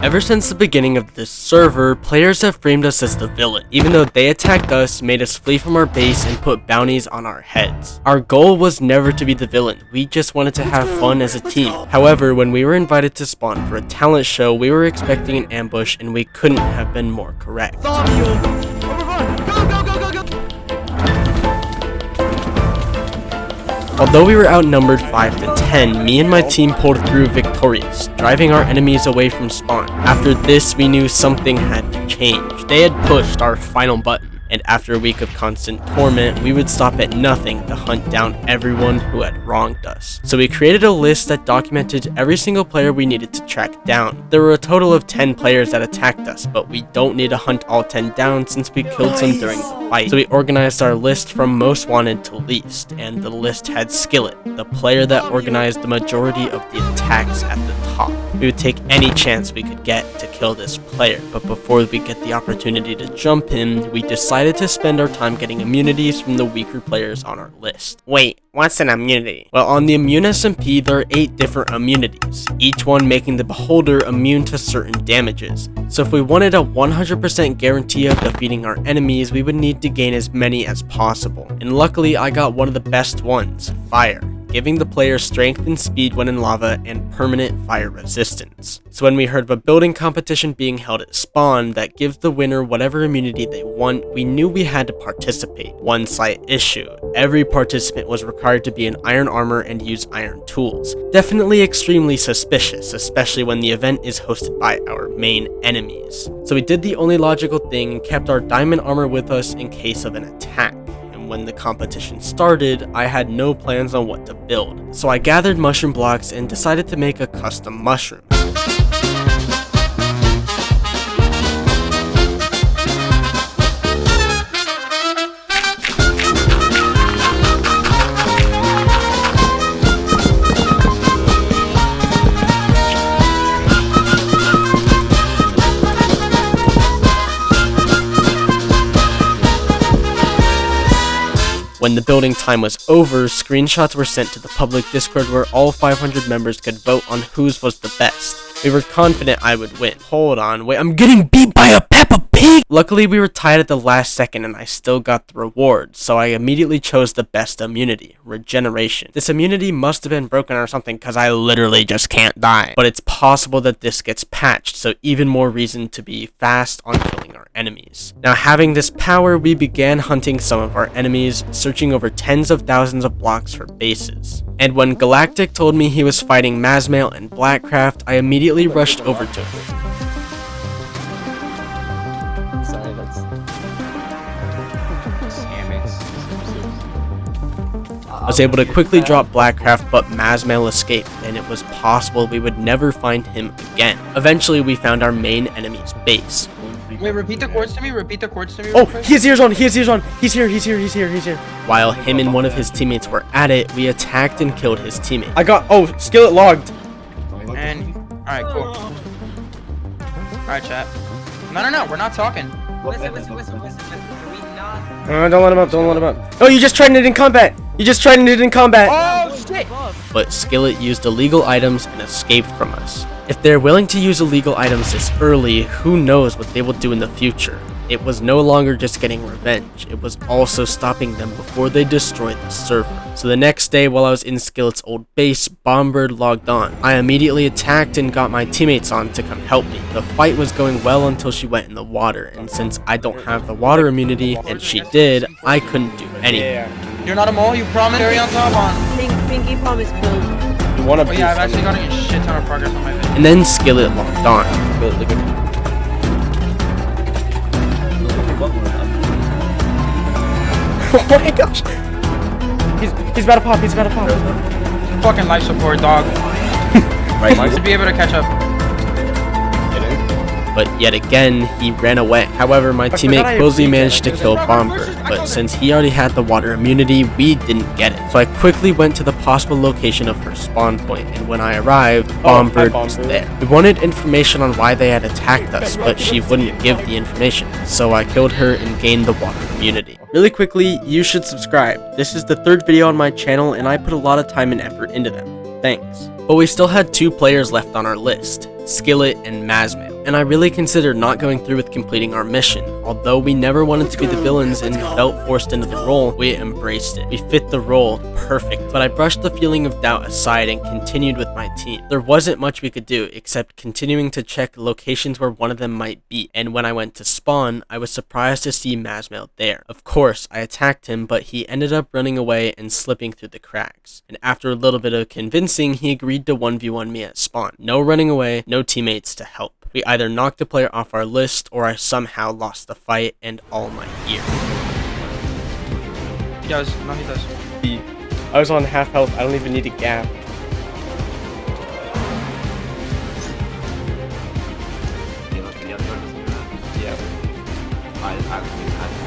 Ever since the beginning of this server, players have framed us as the villain, even though they attacked us, made us flee from our base, and put bounties on our heads. Our goal was never to be the villain, we just wanted to have fun as a team. However, when we were invited to spawn for a talent show, we were expecting an ambush and we couldn't have been more correct. Although we were outnumbered 5 to 10, me and my team pulled through victorious, driving our enemies away from spawn. After this, we knew something had to change. They had pushed our final button, and after a week of constant torment, we would stop at nothing to hunt down everyone who had wronged us. So we created a list that documented every single player we needed to track down. There were a total of 10 players that attacked us, but we don't need to hunt all 10 down since we killed some during the fight. So we organized our list from most wanted to least, and the list had Skillet, the player that organized the majority of the attacks at the top. We would take any chance we could get to kill this player, but before we get the opportunity to jump him, we decided to spend our time getting immunities from the weaker players on our list. Wait, what's an immunity? Well, on the Immune SMP, there are 8 different immunities, each one making the beholder immune to certain damages. So if we wanted a 100% guarantee of defeating our enemies, we would need to gain as many as possible. And luckily, I got one of the best ones, Fire, giving the player strength and speed when in lava and permanent fire resistance. So when we heard of a building competition being held at spawn that gives the winner whatever immunity they want, we knew we had to participate. One slight issue: every participant was required to be in iron armor and use iron tools. Definitely extremely suspicious, especially when the event is hosted by our main enemies. So we did the only logical thing and kept our diamond armor with us in case of an attack. When the competition started, I had no plans on what to build, so I gathered mushroom blocks and decided to make a custom mushroom. When the building time was over, screenshots were sent to the public Discord where all 500 members could vote on whose was the best. We were confident I would win. Hold on, wait, I'm getting beat by a Peppa Pig! Luckily, we were tied at the last second and I still got the reward, so I immediately chose the best immunity, regeneration. This immunity must have been broken or something because I literally just can't die. But it's possible that this gets patched, so even more reason to be fast on killing our enemies. Now, having this power, we began hunting some of our enemies, searching over tens of thousands of blocks for bases. And when Galactic told me he was fighting Mazmail and Blackcraft, I immediately rushed over to him. Sorry, that's... I was able to quickly drop Blackcraft, but Mazmail escaped, and it was possible we would never find him again. Eventually, we found our main enemy's base. Wait, repeat the chords to me, Oh, he has ears on, He's here. While him and one of his teammates were at it, we attacked and killed his teammate. Skillet logged. And, alright, cool. Alright, chat. No, we're not talking. Listen, are we not? Don't let him up. Oh, you just tried it in combat. Oh, shit! But Skillet used illegal items and escaped from us. If they're willing to use illegal items this early, who knows what they will do in the future. It was no longer just getting revenge, it was also stopping them before they destroyed the server. So the next day, while I was in Skillet's old base, Bombird logged on. I immediately attacked and got my teammates on to come help me. The fight was going well until she went in the water, and since I don't have the water immunity, and she did, I couldn't do anything. You're not a mole, you promise? Carry on top on. Pinky promise, please. You wanna Oh yeah, I've actually gotten a shit ton of progress on my video. And then Skillet logged on. Oh my gosh! He's about to pop, Fucking life support, dog. Right, To be able to catch up. But yet again, he ran away. However, my teammate closely managed to kill Bombird, but since he already had the water immunity, we didn't get it. So I quickly went to the possible location of her spawn point, and when I arrived, Bombird was there. We wanted information on why they had attacked us, but she wouldn't give the information, so I killed her and gained the water immunity. Really quickly, you should subscribe. This is the 3rd video on my channel, and I put a lot of time and effort into them. Thanks. But we still had 2 players left on our list, Skillet and Mazmail. and I really considered not going through with completing our mission. Although we never wanted to be the villains and felt forced into the role, we embraced it. We fit the role perfect, but I brushed the feeling of doubt aside and continued with my team. There wasn't much we could do except continuing to check locations where one of them might be, and when I went to spawn, I was surprised to see Mazmail there. Of course, I attacked him, but he ended up running away and slipping through the cracks. And after a little bit of convincing, he agreed to 1v1 me at spawn. No running away, no teammates to help. We either knocked a player off our list, or I somehow lost the fight and all my gear. He does. No, he does. I was on half health, I don't even need a gap.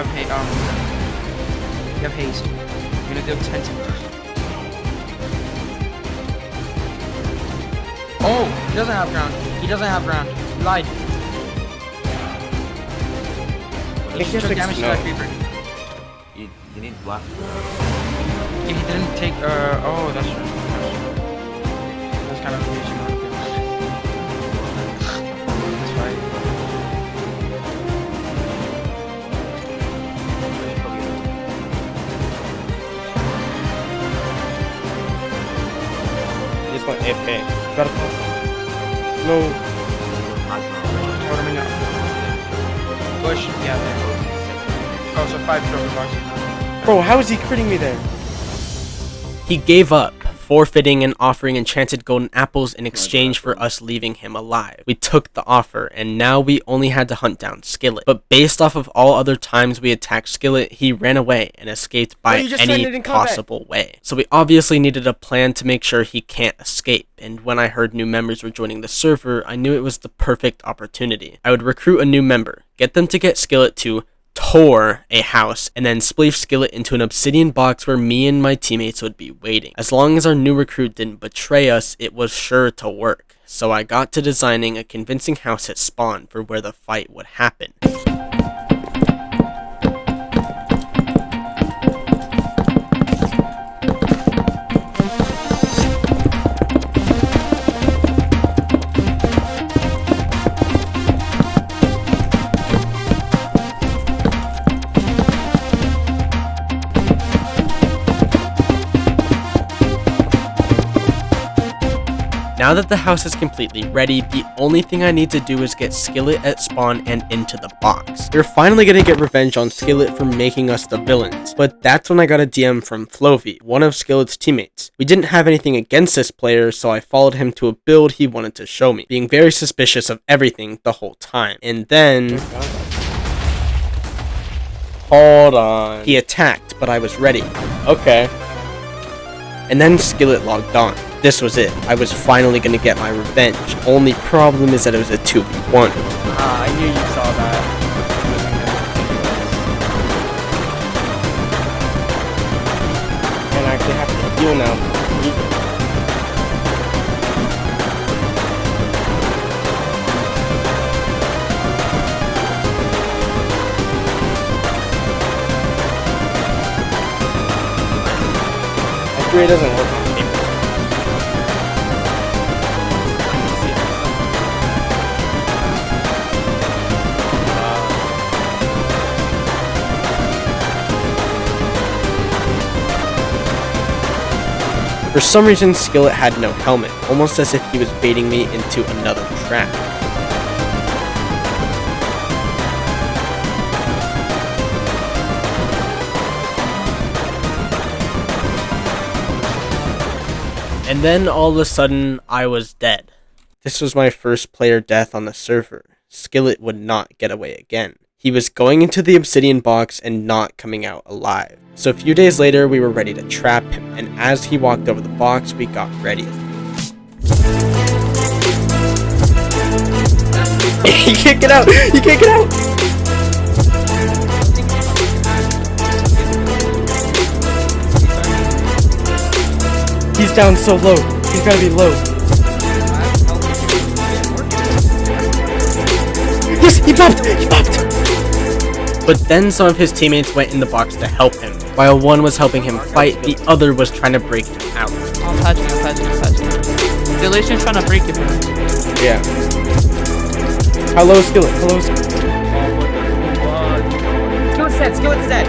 Okay, you have haste. I'm gonna go 10 seconds. Oh, he doesn't have ground. He doesn't have ground. He lied. He just took damage to that creeper. You need black. He didn't take, oh, that's true. That's kind of confusing. That's right. He just went AFK. No. What am I now? Push, yeah, there. Oh, so 5 trophy boxes. Bro, how is he critting me there? He gave up, forfeiting and offering enchanted golden apples in exchange for us leaving him alive. We took the offer, and now we only had to hunt down Skillet. But based off of all other times we attacked Skillet, he ran away and escaped by any possible way. So we obviously needed a plan to make sure he can't escape. And when I heard new members were joining the server, I knew it was the perfect opportunity. I would recruit a new member, get them to get Skillet to tour a house, and then spleef Skillet into an obsidian box where me and my teammates would be waiting. As long as our new recruit didn't betray us, it was sure to work. So I got to designing a convincing house at spawn for where the fight would happen. Now that the house is completely ready, the only thing I need to do is get Skillet at spawn and into the box. We're finally gonna get revenge on Skillet for making us the villains, but that's when I got a DM from Flovey, one of Skillet's teammates. We didn't have anything against this player, so I followed him to a build he wanted to show me, being very suspicious of everything the whole time. And then... hold on. He attacked, but I was ready. Okay. And then Skillet logged on. This was it. I was finally gonna get my revenge. Only problem is that it was a 2v1. I knew you saw that. And I actually have to heal now. I agree it doesn't work. For some reason, Skillet had no helmet, almost as if he was baiting me into another trap. And then all of a sudden, I was dead. This was my first player death on the server. Skillet would not get away again. He was going into the obsidian box and not coming out alive. So a few days later, we were ready to trap him, and as he walked over the box, we got ready. You can't get out! You can't get out! He's down so low. He's gotta be low. Yes, he popped! He popped! But then some of his teammates went in the box to help him. While one was helping him fight, the other was trying to break him out. I'm touching. Deletion's trying to break him. Yeah. Hello, skillet. Hello, skillet. Skill set, skill set.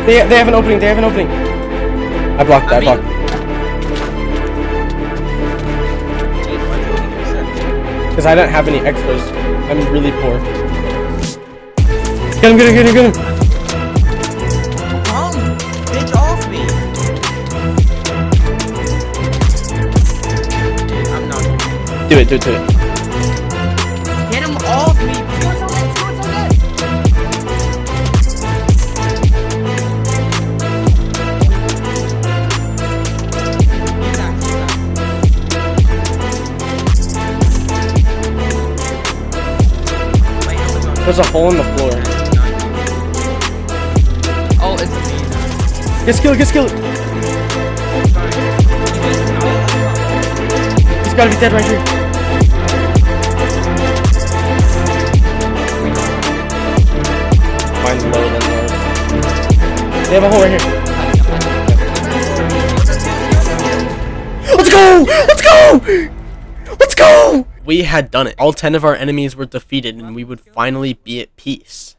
They have an opening. They have an opening. I blocked. I blocked. Because I don't have any extras. I'm really poor. Get him, get him, get him, get him. Come, bitch off me. I'm not. Do it, do it, do it. Get him off me. Skill set, skill set. There's a hole in the floor. Oh, it's me. Get skillet, get skillet. He's gotta be dead right here. Mine's lower than yours. They have a hole right here. Let's go! Let's go! Let's go! We had done it. All 10 of our enemies were defeated and we would finally be at peace.